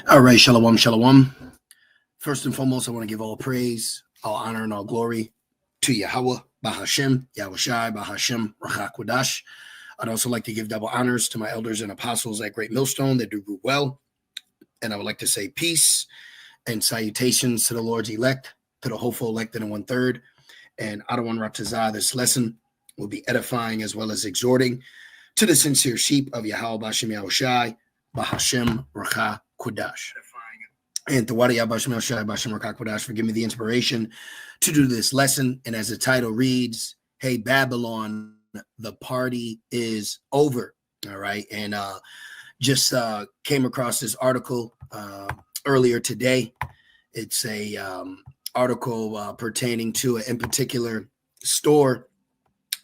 All right, shalom, shalom. First and foremost, I want to give all praise, all honor, and all glory to Yahweh, Bahashem, Yahushai, Bahashem, Rachakwadash. I'd also like to give double honors to my elders and apostles at Great Millstone that do well. And I would like to say peace and salutations to the Lord's elect, to the hopeful elected in 1/3. And Adawan Raptazah, this lesson will be edifying as well as exhorting to the sincere sheep of Yahweh, Bahashem, Yahushai, Bahashem, Rachakwadash. And Tawadi Abashim El Shai Bashim Rakakwadash for giving me the inspiration to do this lesson. And as the title reads, hey, Babylon, the party is over. All right. And just came across this article earlier today. It's a article pertaining to in particular store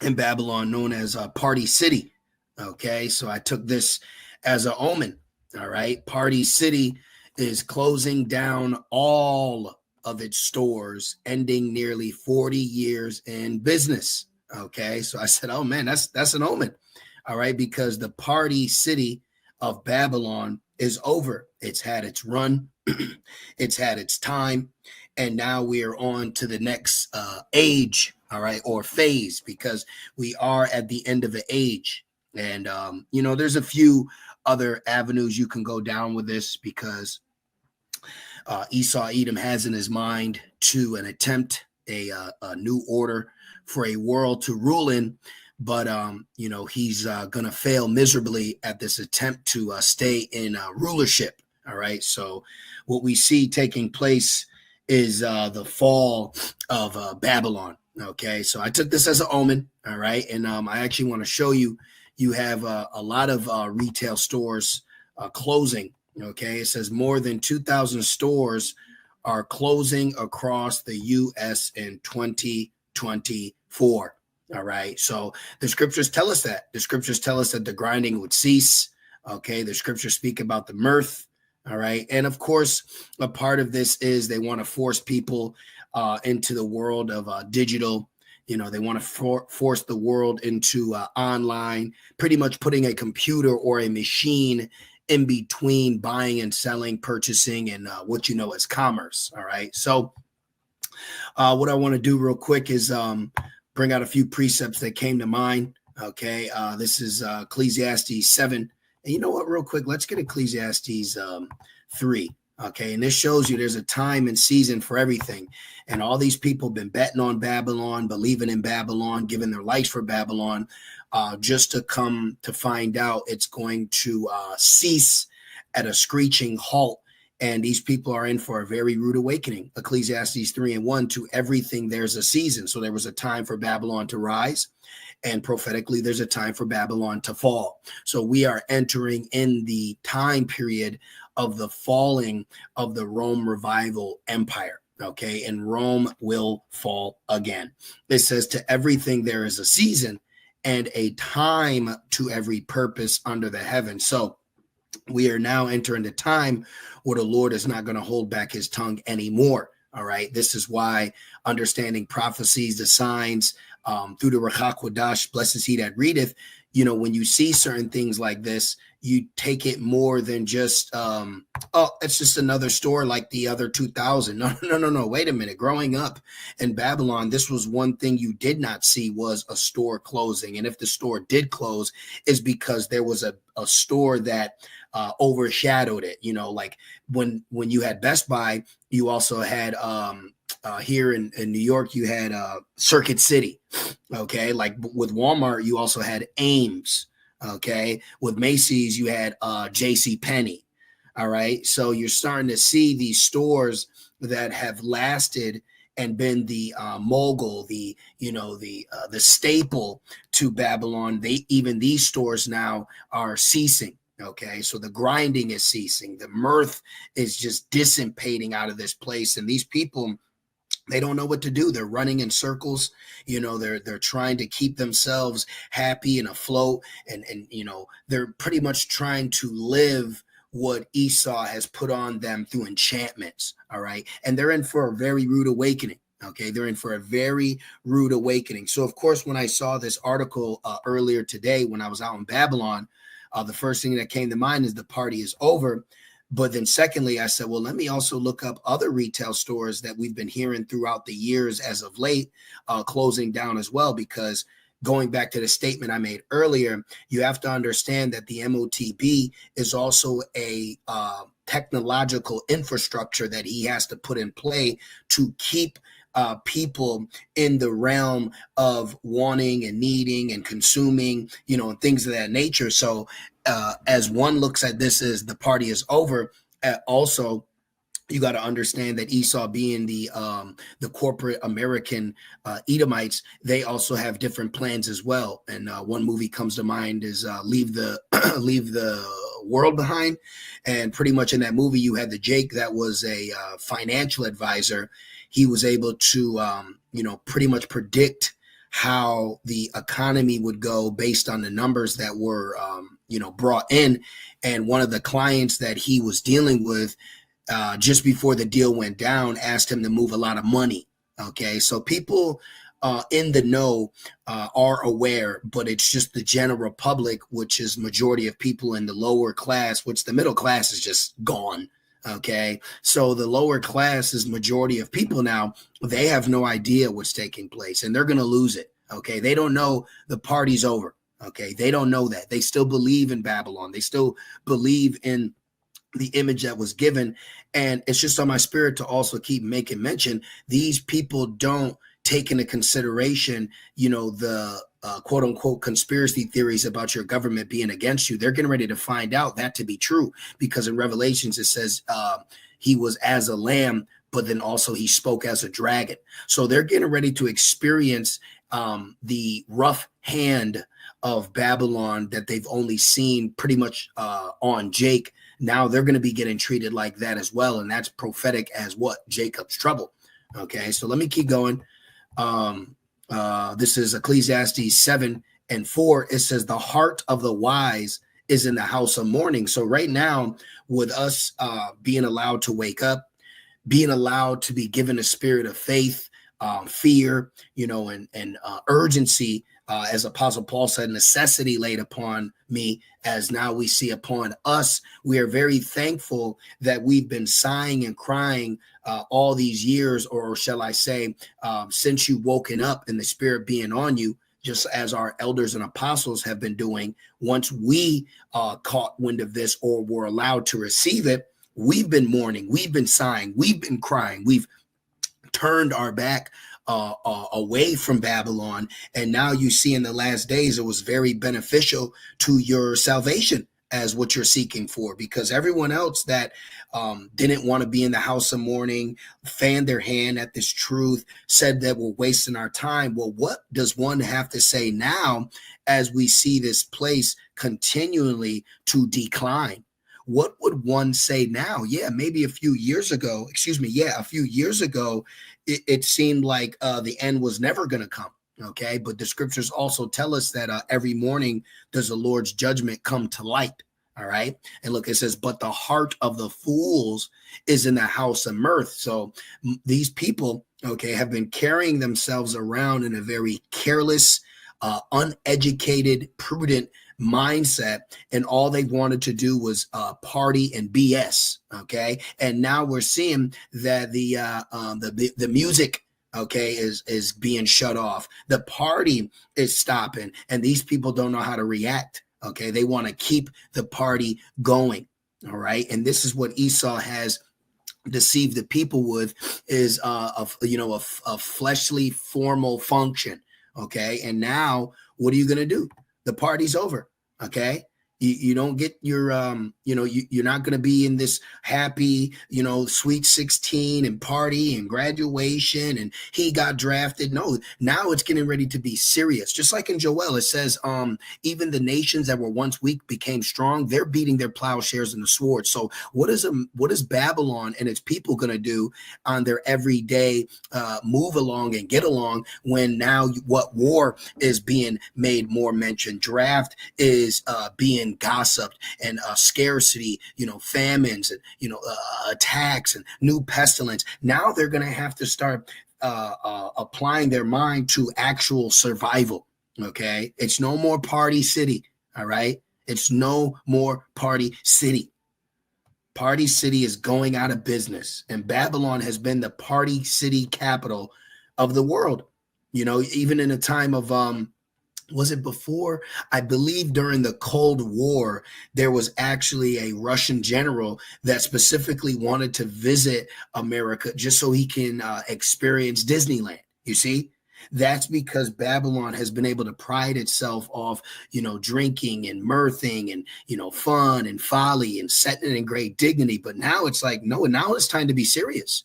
in Babylon known as Party City. Okay. So I took this as an omen. All right. Party City is closing down all of its stores, ending nearly 40 years in business. Okay, so I said, oh man, that's an omen. All right, because the party city of Babylon is over. It's had its run, it's had its time, and now we are on to the next age, all right, or phase, because we are at the end of the age. And, there's a few other avenues you can go down with this because Esau Edom has in his mind to an attempt a new order for a world to rule in, but he's going to fail miserably at this attempt to stay in rulership. All right, so what we see taking place is the fall of Babylon. Okay, so I took this as an omen. All right, and I actually want to show you. You have a lot of retail stores closing. Okay, it says more than 2,000 stores are closing across the U.S. in 2024. All right, so the scriptures tell us that. The scriptures tell us that the grinding would cease. Okay, the scriptures speak about the mirth. All right, and of course, a part of this is they want to force people into the world of digital. They want to force the world into online, pretty much putting a computer or a machine in between buying and selling, purchasing, and what as commerce. All right. So what I want to do real quick is bring out a few precepts that came to mind. Okay. This is Ecclesiastes 7. And you know what, real quick, let's get Ecclesiastes 3. Okay. And this shows you there's a time and season for everything. And all these people have been betting on Babylon, believing in Babylon, giving their lives for Babylon. Just to come to find out it's going to cease at a screeching halt. And these people are in for a very rude awakening. Ecclesiastes 3:1, to everything there's a season. So there was a time for Babylon to rise. And prophetically, there's a time for Babylon to fall. So we are entering in the time period of the falling of the Rome revival empire. Okay, and Rome will fall again. It says to everything there is a season, and a time to every purpose under the heaven. So we are now entering the time where the Lord is not going to hold back his tongue anymore. All right. This is why understanding prophecies, the signs through the Rachakwadash, blessed he that readeth, when you see certain things like this, you take it more than just, it's just another store like the other 2,000. No. Wait a minute. Growing up in Babylon, this was one thing you did not see was a store closing. And if the store did close, is because there was a store that overshadowed it. Like when you had Best Buy, you also had here in New York, you had Circuit City. Okay. Like with Walmart, you also had Ames. Okay. With Macy's, you had J.C. Penney. All right. So you're starting to see these stores that have lasted and been the mogul, the staple to Babylon. Even these stores now are ceasing. Okay. So the grinding is ceasing. The mirth is just dissipating out of this place. And these people, they don't know what to do. They're running in circles. They're trying to keep themselves happy and afloat. And they're pretty much trying to live what Esau has put on them through enchantments. All right. And they're in for a very rude awakening. Okay. They're in for a very rude awakening. So, of course, when I saw this article earlier today, when I was out in Babylon, the first thing that came to mind is the party is over. But then secondly, I said, well, let me also look up other retail stores that we've been hearing throughout the years as of late, closing down as well, because going back to the statement I made earlier, you have to understand that the MOTB is also a technological infrastructure that he has to put in play to keep people in the realm of wanting and needing and consuming, and things of that nature. So as one looks at this as the party is over, also you got to understand that Esau, being the corporate American Edomites, they also have different plans as well. And one movie comes to mind is Leave the Leave the World Behind. And pretty much in that movie, you had the Jake that was a financial advisor. He was able to pretty much predict how the economy would go based on the numbers that were brought in. And one of the clients that he was dealing with, just before the deal went down, asked him to move a lot of money. Okay, so people in the know are aware, but it's just the general public, which is majority of people in the lower class, which the middle class is just gone. Okay, so the lower class is majority of people now. They have no idea what's taking place, and they're going to lose it. Okay, they don't know the party's over. Okay, they don't know that. They still believe in Babylon. They still believe in the image that was given. And it's just on my spirit to also keep making mention, these people don't take into consideration, the quote unquote conspiracy theories about your government being against you. They're getting ready to find out that to be true, because in Revelations it says he was as a lamb, but then also he spoke as a dragon. So they're getting ready to experience the rough hand of Babylon that they've only seen pretty much on Jake. Now they're going to be getting treated like that as well. And that's prophetic as what? Jacob's trouble. Okay, so let me keep going. This is Ecclesiastes 7:4. It says, the heart of the wise is in the house of mourning. So right now, with us being allowed to wake up, being allowed to be given a spirit of faith, fear, and urgency, as Apostle Paul said, necessity laid upon me, as now we see upon us. We are very thankful that we've been sighing and crying all these years, or shall I say, since you woken up and the Spirit being on you, just as our elders and apostles have been doing. Once we caught wind of this or were allowed to receive it, we've been mourning, we've been sighing, we've been crying, we've turned our back away from Babylon. And now you see in the last days, it was very beneficial to your salvation as what you're seeking for, because everyone else that didn't want to be in the house of mourning, fanned their hand at this truth, said that we're wasting our time. Well, what does one have to say now as we see this place continually to decline? What would one say now? Yeah, maybe a few years ago, it seemed like the end was never going to come. Okay, but the scriptures also tell us that every morning does the Lord's judgment come to light. All right, and look, it says, but the heart of the fools is in the house of mirth. So these people, okay, have been carrying themselves around in a very careless, uneducated, prudent mindset, and all they wanted to do was party and BS. Okay, and now we're seeing that the music, okay, is being shut off. The party is stopping, and these people don't know how to react. Okay, they want to keep the party going. All right, and this is what Esau has deceived the people with, is a fleshly formal function. Okay, and now what are you going to do? The party's over. Okay, you don't get your you're not going to be in this happy sweet 16 and party and graduation and he got drafted. No, now it's getting ready to be serious. Just like in Joel, it says even the nations that were once weak became strong. They're beating their plowshares and the sword. So what is Babylon and its people going to do on their everyday move along and get along, when now what war is being made more mention? Draft is being gossiped, and scarcity, famines, and attacks and new pestilence. Now they're going to have to start applying their mind to actual survival. Okay, it's no more party city. All right, it's no more party city. Party City is going out of business, and Babylon has been the party city capital of the world. You know, even in a time of was it before? I believe during the Cold War, there was actually a Russian general that specifically wanted to visit America just so he can experience Disneyland. You see? That's because Babylon has been able to pride itself off, you know, drinking and mirthing and, you know, fun and folly and setting in great dignity. But now it's like, no, now it's time to be serious.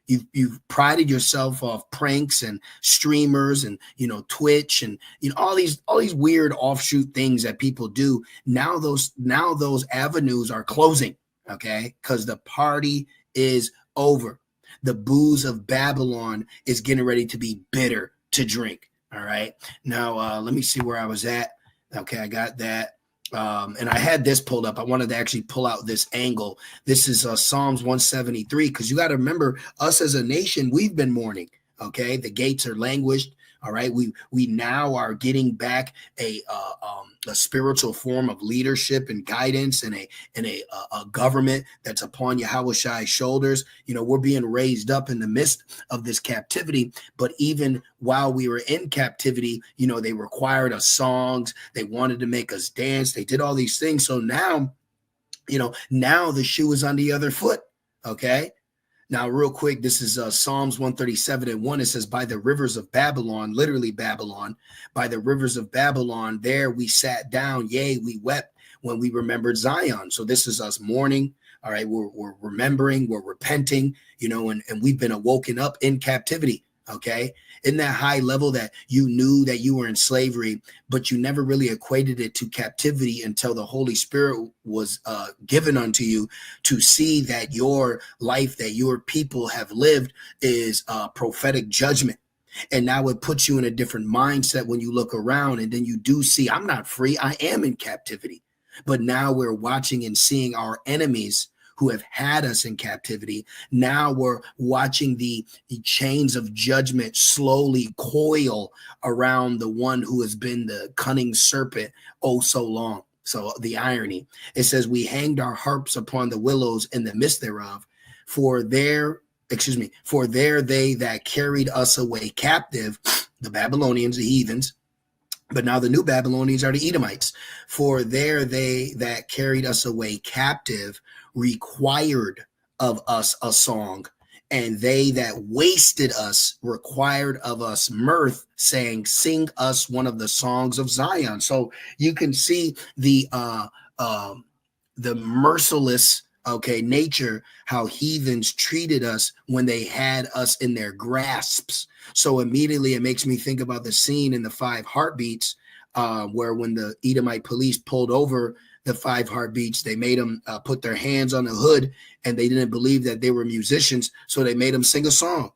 You've prided yourself off pranks and streamers and, you know, Twitch and, you know, all these weird offshoot things that people do. Now those avenues are closing, okay? Because the party is over. The booze of Babylon is getting ready to be bitter to drink. All right. Now let me see where I was at. Okay, I got that. And I had this pulled up. I wanted to actually pull out this angle. This is Psalms 173, because you got to remember, us as a nation, we've been mourning. Okay, the gates are languished. All right, we now are getting back a spiritual form of leadership and guidance, and a government that's upon Yahushai's shoulders. You know, we're being raised up in the midst of this captivity. But even while we were in captivity, you know, they required us songs. They wanted to make us dance. They did all these things. So now, you know, now the shoe is on the other foot. Okay. Now, real quick, this is Psalms 137:1. It says, by the rivers of Babylon, literally Babylon, by the rivers of Babylon, there we sat down. Yea, we wept when we remembered Zion. So this is us mourning. All right, we're remembering, we're repenting, you know, and we've been awoken up in captivity. Okay, in that high level that you knew that you were in slavery, but you never really equated it to captivity until the Holy Spirit was given unto you to see that your life, that your people have lived is prophetic judgment. And now it puts you in a different mindset when you look around, and then you do see, I'm not free, I am in captivity. But now we're watching and seeing our enemies who have had us in captivity. Now we're watching the chains of judgment slowly coil around the one who has been the cunning serpent oh so long. So the irony, it says, we hanged our harps upon the willows in the midst thereof, for there they that carried us away captive, the Babylonians, the heathens. But now the new Babylonians are the Edomites. For there they that carried us away captive required of us a song, and they that wasted us required of us mirth, saying, sing us one of the songs of Zion. So you can see the merciless, okay, nature, how heathens treated us when they had us in their grasps. So immediately it makes me think about the scene in the Five Heartbeats, where when the Edomite police pulled over the Five Heartbeats, they made them put their hands on the hood, and they didn't believe that they were musicians, so they made them sing a song.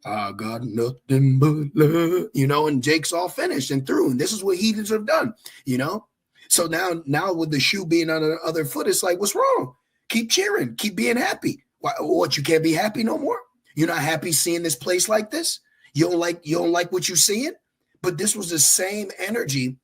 I got nothing but love, you know, and Jake's all finished and through. And this is what heathens have done, you know. So now with the shoe being on the other foot, it's like, what's wrong? Keep cheering, keep being happy. What, you can't be happy no more? You're not happy seeing this place like this? You don't like what you're seeing? But this was the same energy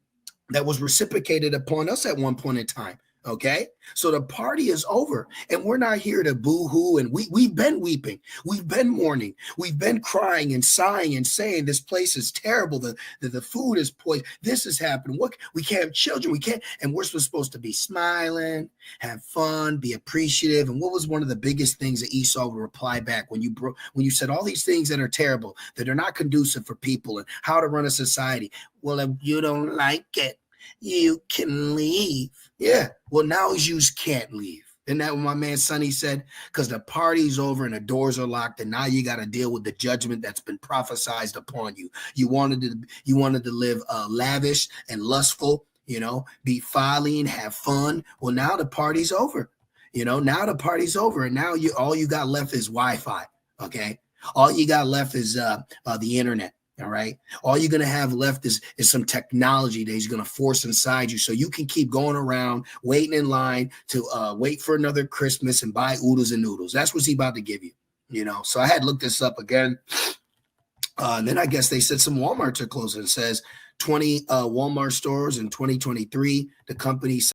that was reciprocated upon us at one point in time. Okay, so the party is over, and we're not here to boo-hoo. And we've been weeping, we've been mourning, we've been crying and sighing and saying this place is terrible. The food is poison. This is happening. What, we can't have children, we can't, and we're supposed to be smiling, have fun, be appreciative. And what was one of the biggest things that Esau would reply back when you said all these things that are terrible, that are not conducive for people and how to run a society? Well, if you don't like it, you can leave. Yeah. Well, now you can't leave. Isn't that what my man Sonny said? Because the party's over and the doors are locked, and now you got to deal with the judgment that's been prophesied upon you. You wanted to live lavish and lustful, you know, be folly and have fun. Well, now the party's over. You know, now the party's over, and now all you got left is Wi-Fi. Okay, all you got left is the internet. All right. All you're going to have left is some technology that he's going to force inside you so you can keep going around, waiting in line to wait for another Christmas and buy oodles and noodles. That's what he's about to give you, you know. So I had looked this up again. And then I guess they said some Walmarts are closing. It says 20 Walmart stores in 2023. The company